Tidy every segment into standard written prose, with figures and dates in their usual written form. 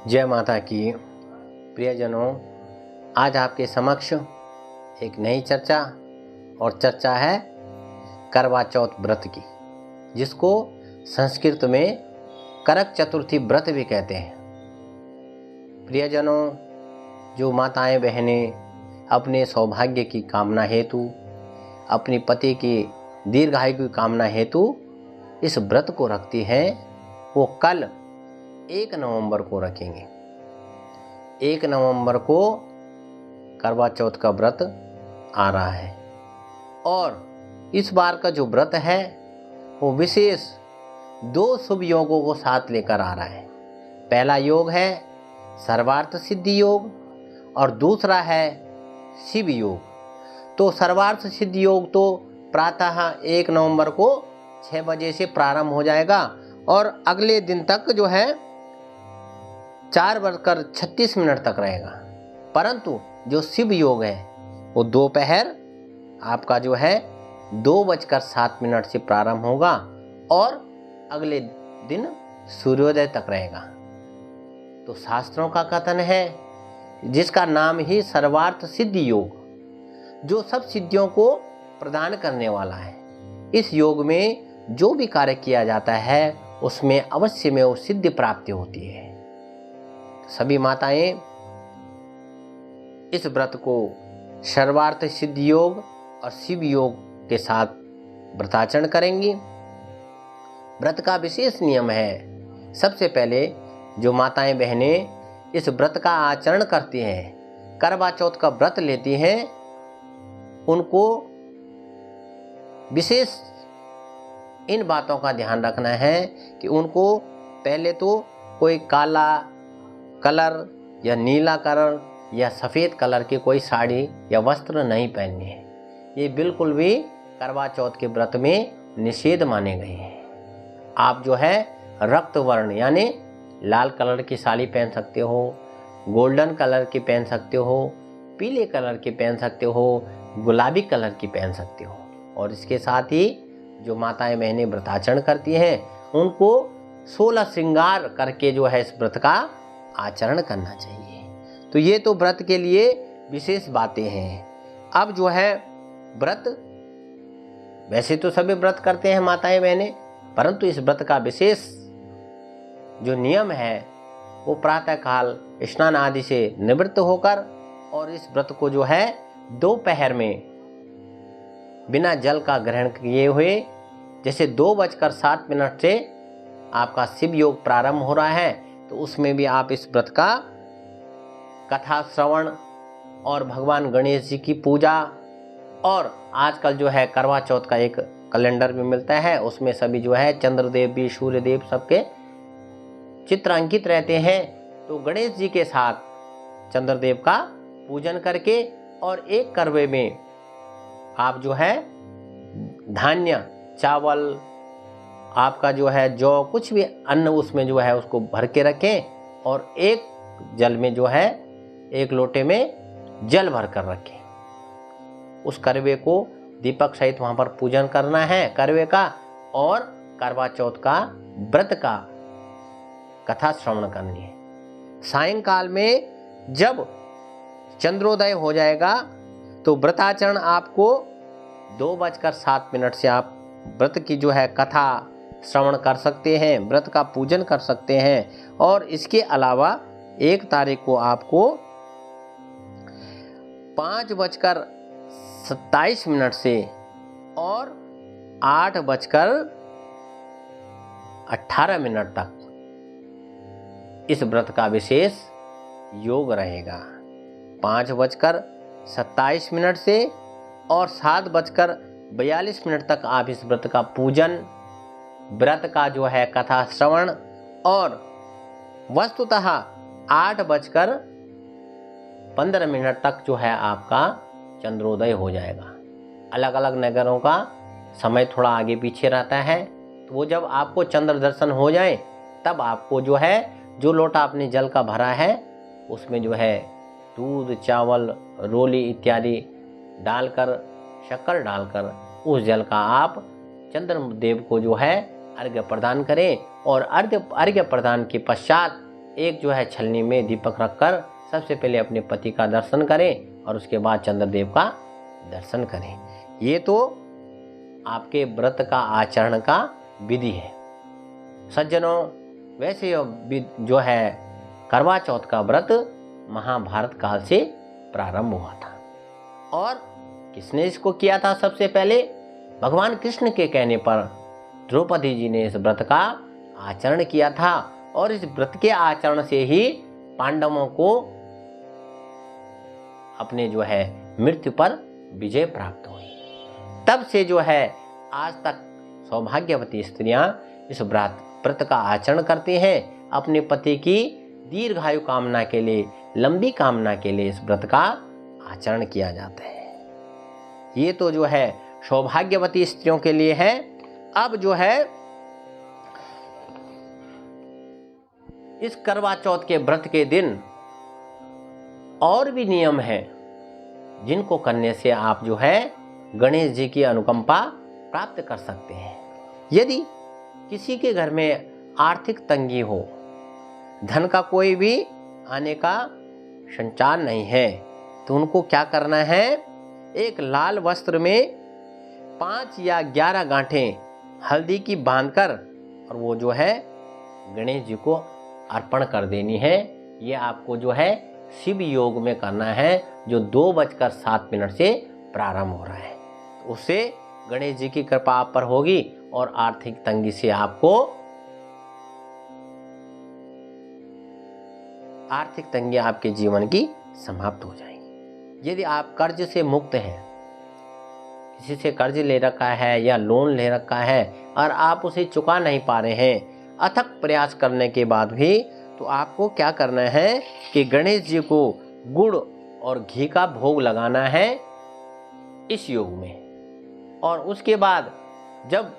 जय माता की। प्रियजनों, आज आपके समक्ष एक नई चर्चा और चर्चा है करवा चौथ व्रत की, जिसको संस्कृत में करक चतुर्थी व्रत भी कहते हैं। प्रियजनों, जो माताएं बहनें अपने सौभाग्य की कामना हेतु, अपनी पति की दीर्घायु की कामना हेतु इस व्रत को रखती हैं, वो कल 1 नवंबर को रखेंगे। 1 नवंबर को करवा चौथ का व्रत आ रहा है और इस बार का जो व्रत है वो विशेष 2 शुभ योगों को साथ लेकर आ रहा है। पहला योग है सर्वार्थ सिद्धि योग और दूसरा है शिव योग। तो सर्वार्थ सिद्धि योग तो प्रातः 1 नवंबर को 6 बजे से प्रारंभ हो जाएगा और अगले दिन तक जो है 4:36 तक रहेगा। परंतु जो शिव योग है वो दोपहर आपका जो है 2:07 से प्रारंभ होगा और अगले दिन सूर्योदय तक रहेगा। तो शास्त्रों का कथन है, जिसका नाम ही सर्वार्थ सिद्धि योग, जो सब सिद्धियों को प्रदान करने वाला है। इस योग में जो भी कार्य किया जाता है उसमें अवश्य में वो सिद्धि प्राप्ति होती है। सभी माताएं इस व्रत को सर्वार्थ सिद्धि योग और शिव योग के साथ व्रताचरण करेंगी। व्रत का विशेष नियम है, सबसे पहले जो माताएं बहनें इस व्रत का आचरण करती हैं, करवा चौथ का व्रत लेती हैं, उनको विशेष इन बातों का ध्यान रखना है कि उनको पहले तो कोई काला कलर या नीला कलर या सफ़ेद कलर की कोई साड़ी या वस्त्र नहीं पहननी है। ये बिल्कुल भी करवा चौथ के व्रत में निषेध माने गए हैं। आप जो है रक्त वर्ण यानी लाल कलर की साड़ी पहन सकते हो, गोल्डन कलर की पहन सकते हो, पीले कलर की पहन सकते हो, गुलाबी कलर की पहन सकते हो। और इसके साथ ही जो माताएं बहनें व्रताचरण करती हैं उनको 16 श्रृंगार करके जो है इस व्रत का आचरण करना चाहिए। तो ये तो व्रत के लिए विशेष बातें हैं। अब जो है व्रत, वैसे तो सभी व्रत करते हैं माताएं बहनें, परंतु इस व्रत का विशेष जो नियम है वो प्रातःकाल स्नान आदि से निवृत्त होकर और इस व्रत को जो है दोपहर में बिना जल का ग्रहण किए हुए, जैसे 2:07 से आपका शिव योग प्रारंभ हो रहा है, तो उसमें भी आप इस व्रत का कथा श्रवण और भगवान गणेश जी की पूजा, और आजकल जो है करवा चौथ का एक कैलेंडर भी मिलता है, उसमें सभी जो है चंद्रदेव भी, सूर्यदेव सबके चित्र अंकित रहते हैं। तो गणेश जी के साथ चंद्रदेव का पूजन करके और एक करवे में आप जो है धान्य, चावल, आपका जो है जौ, कुछ भी अन्न उसमें जो है उसको भर के रखें और एक जल में जो है 1 लोटे में जल भर कर रखें। उस करवे को दीपक सहित वहाँ पर पूजन करना है करवे का, और करवा चौथ का व्रत का कथा श्रवण करनी है। सायंकाल में जब चंद्रोदय हो जाएगा तो व्रताचरण आपको 2:07 से आप व्रत की जो है कथा श्रवण कर सकते हैं, व्रत का पूजन कर सकते हैं। और इसके अलावा 1 तारीख को आपको 5:27 से और 8:18 तक इस व्रत का विशेष योग रहेगा। 5:27 से और 7:42 तक आप इस व्रत का पूजन, व्रत का जो है कथा श्रवण, और वस्तुतः 8:15 तक जो है आपका चंद्रोदय हो जाएगा। अलग अलग नगरों का समय थोड़ा आगे पीछे रहता है, तो वो जब आपको चंद्र दर्शन हो जाए तब आपको जो है जो लोटा आपने जल का भरा है उसमें जो है दूध, चावल, रोली इत्यादि डालकर, शक्कर डालकर उस जल का आप चंद्रदेव को जो है अर्घ्य प्रदान करें और अर्घ्य प्रदान के पश्चात एक जो है छलनी में दीपक रखकर सबसे पहले अपने पति का दर्शन करें और उसके बाद चंद्रदेव का दर्शन करें। ये तो आपके व्रत का आचरण का विधि है। सज्जनों, वैसे जो है करवा चौथ का व्रत महाभारत काल से प्रारंभ हुआ था। और किसने इसको किया था? सबसे पहले भगवान कृष्ण के कहने पर द्रौपदी जी ने इस व्रत का आचरण किया था और इस व्रत के आचरण से ही पांडवों को अपने जो है मृत्यु पर विजय प्राप्त हुई। तब से जो है आज तक सौभाग्यवती स्त्रियां इस व्रत का आचरण करती हैं। अपने पति की दीर्घायु कामना के लिए, लंबी कामना के लिए इस व्रत का आचरण किया जाता है। ये तो जो है सौभाग्यवती स्त्रियों के लिए है। अब जो है इस करवा चौथ के व्रत के दिन और भी नियम हैं जिनको करने से आप जो है गणेश जी की अनुकंपा प्राप्त कर सकते हैं। यदि किसी के घर में आर्थिक तंगी हो, धन का कोई भी आने का संचार नहीं है, तो उनको क्या करना है? एक लाल वस्त्र में 5 या 11 गांठें हल्दी की बांधकर और वो जो है गणेश जी को अर्पण कर देनी है। ये आपको जो है शिव योग में करना है, जो 2:07 से प्रारंभ हो रहा है। तो उससे गणेश जी की कृपा आप पर होगी और आर्थिक तंगी से आपको आर्थिक तंगी आपके जीवन की समाप्त हो जाएगी। यदि आप कर्ज से मुक्त हैं, किसी से कर्ज ले रखा है या लोन ले रखा है और आप उसे चुका नहीं पा रहे हैं, अथक प्रयास करने के बाद भी, तो आपको क्या करना है कि गणेश जी को गुड़ और घी का भोग लगाना है इस योग में। और उसके बाद जब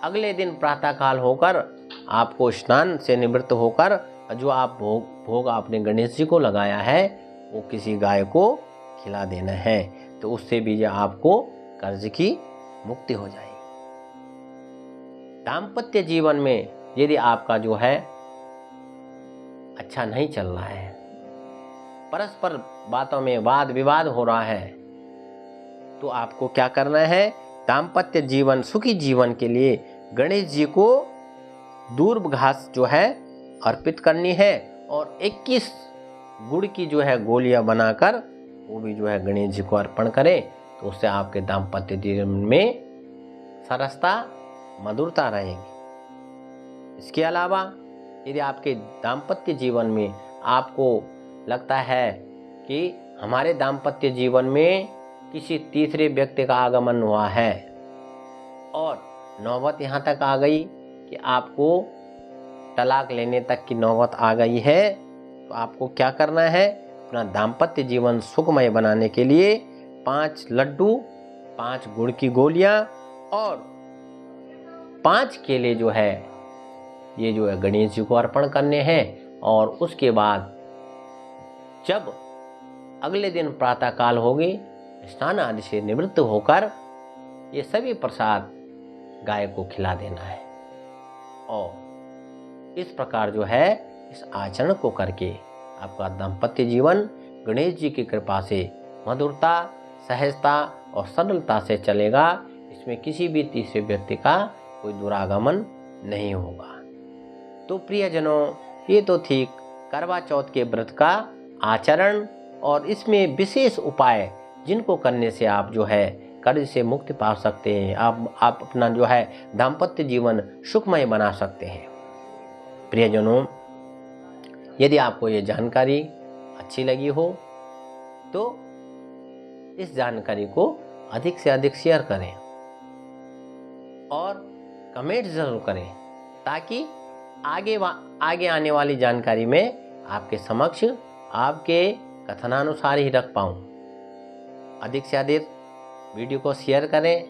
अगले दिन प्रातःकाल होकर आपको स्नान से निवृत्त होकर जो आप भोग आपने गणेश जी को लगाया है वो किसी गाय को खिला देना है, तो उससे भी आपको कर्ज की मुक्ति हो जाएगी। दाम्पत्य जीवन में यदि आपका जो है अच्छा नहीं चल रहा है, परस्पर बातों में वाद विवाद हो रहा है, तो आपको क्या करना है? दाम्पत्य जीवन, सुखी जीवन के लिए गणेश जी को दूर्ब घास जो है अर्पित करनी है और 21 गुड़ की जो है गोलियां बनाकर वो भी जो है गणेश जी को अर्पण करें, तो उससे आपके दाम्पत्य जीवन में सरसता, मधुरता रहेगी। इसके अलावा यदि आपके दाम्पत्य जीवन में आपको लगता है कि हमारे दाम्पत्य जीवन में किसी तीसरे व्यक्ति का आगमन हुआ है और नौबत यहाँ तक आ गई कि आपको तलाक लेने तक की नौबत आ गई है, तो आपको क्या करना है? अपना दाम्पत्य जीवन सुखमय बनाने के लिए 5 लड्डू, 5 गुड़ की गोलियां और 5 केले जो है ये जो है गणेश जी को अर्पण करने हैं। और उसके बाद जब अगले दिन प्रातःकाल होगी, स्नान आदि से निवृत्त होकर ये सभी प्रसाद गाय को खिला देना है। और इस प्रकार जो है इस आचरण को करके आपका दाम्पत्य जीवन गणेश जी की कृपा से मधुरता, सहजता और सरलता से चलेगा। इसमें किसी भी तीसरे व्यक्ति का कोई दुरागमन नहीं होगा। तो प्रियजनों, ये तो थी करवा चौथ के व्रत का आचरण और इसमें विशेष उपाय जिनको करने से आप जो है कर्ज से मुक्ति पा सकते हैं, आप अपना जो है दाम्पत्य जीवन सुखमय बना सकते हैं। प्रियजनों, यदि आपको ये जानकारी अच्छी लगी हो तो इस जानकारी को अधिक से अधिक शेयर करें और कमेंट जरूर करें, ताकि आगे आने वाली जानकारी में आपके समक्ष आपके कथनानुसार ही रख पाऊँ। अधिक से अधिक वीडियो को शेयर करें,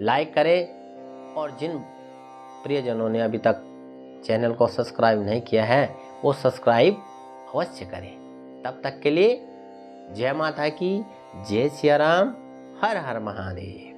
लाइक करें और जिन प्रियजनों ने अभी तक चैनल को सब्सक्राइब नहीं किया है वो सब्सक्राइब अवश्य करें। तब तक के लिए जय माता की, जय सिया राम, हर हर महादेव।